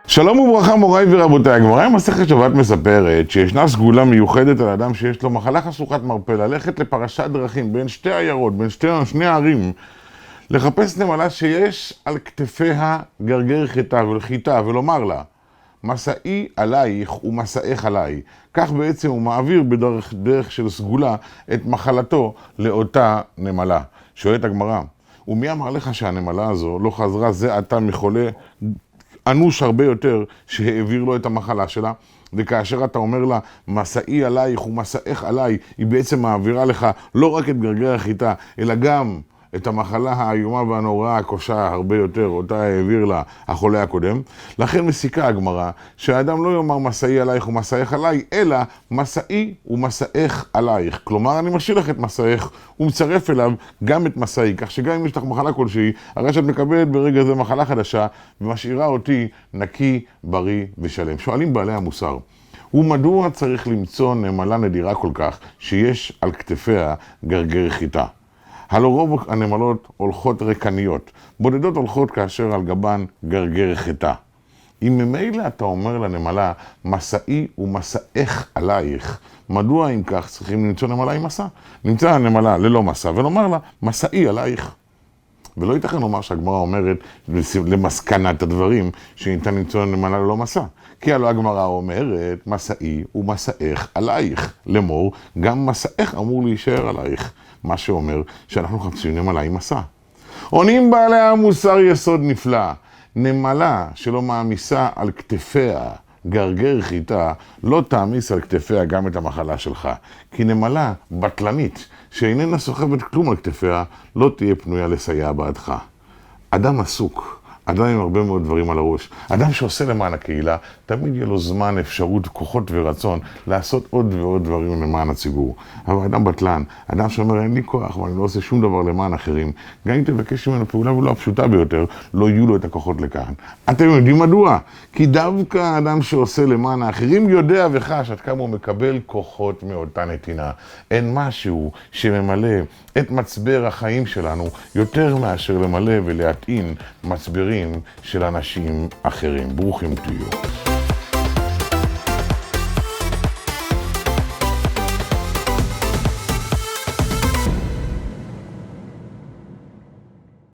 שלום וברכה מוריי ורבותיי, הגמרא במסכת שבת מספרת שישנה סגולה מיוחדת על אדם שיש לו מחלה חשוכת מרפא, ללכת לפרשת דרכים בין שתי עיירות, בין שני ערים, לחפש נמלה שיש על כתפיה גרגר חיטה ולומר לה, מסעי עלייך ומסעך עליי. כך בעצם הוא מעביר בדרך של סגולה את מחלתו לאותה נמלה. שואלת הגמרא, ומי אמר לך שהנמלה הזו לא חזרה זה עתה מחולה אנוש הרבה יותר שהעביר לו את המחלה שלה? וכאשר אתה אומר לה, מסעי עלייך ומסעך עליי, היא בעצם מעבירה לך לא רק את גרגר החיטה, אלא גם את המחלה האיומה והנוראה הקושה הרבה יותר, אותה העביר לה החולה הקודם. לכן מסיקה הגמרא שהאדם לא יאמר מסעי עלייך ומסעך עליי, אלא מסעי ומסעך עלייך. כלומר, אני משאיר לך את מסעך ומצרף אליו גם את מסעי, כך שגם אם יש לך מחלה כלשהי, הרי שאת מקבלת ברגע זה מחלה חדשה ומשאירה אותי נקי, בריא ושלם. שואלים בעלי המוסר, ומדוע צריך למצוא נמלה נדירה כל כך שיש על כתפיה גרגר חיטה? הלא רוב הנמלות הולכות ריקניות, בודדות הולכות כאשר על גבן גרגר חיטה. אם ממילא אתה אומר לנמלה, מסעי ומסעך עלייך, מדוע אם כך צריכים למצוא נמלה עם מסע? נמצא הנמלה ללא מסע ולומר לה, מסעי עלייך. ולא ייתכן לומר שהגמרא אומרת למסקנת הדברים שניתן למצוא נמלה ללא מסע. כי הלא הגמרא אומרת, מסעי ומסעך עלייך. לאמור, גם מסעך אמור להישאר עלייך. מה שאומר שאנחנו חפשים נמלה עם מסע. עונים בעלי המוסר יסוד נפלא. נמלה שלא מעמיסה על כתפיה גרגר חיטה, לא תעמיס על כתפיה גם את המחלה שלך. כי נמלה בטלנית שאיננה סוחבת כלום על כתפיה, לא תהיה פנויה לסייע בעדך. אדם עסוק, אדם עם הרבה מאוד דברים על הראש, אדם שעושה למען הקהילה, תמיד יהיה לו זמן, אפשרות, כוחות ורצון לעשות עוד ועוד דברים למען הציבור. אבל אדם בטלן, אדם שאומר אין לי כוח ואני לא עושה שום דבר למען אחרים, גם אם תבקש ממנו פעולה ולא הפשוטה ביותר, לא יהיו לו את הכוחות לכאן. אתם יודעים מדוע? כי דווקא האדם שעושה למען האחרים יודע וחש עד כמה הוא מקבל כוחות מאותה נתינה. אין משהו שממלא את מצבר החיים שלנו יותר מאשר למלא ולהטעין מצברים של אנשים אחרים. ברוכים תהיו.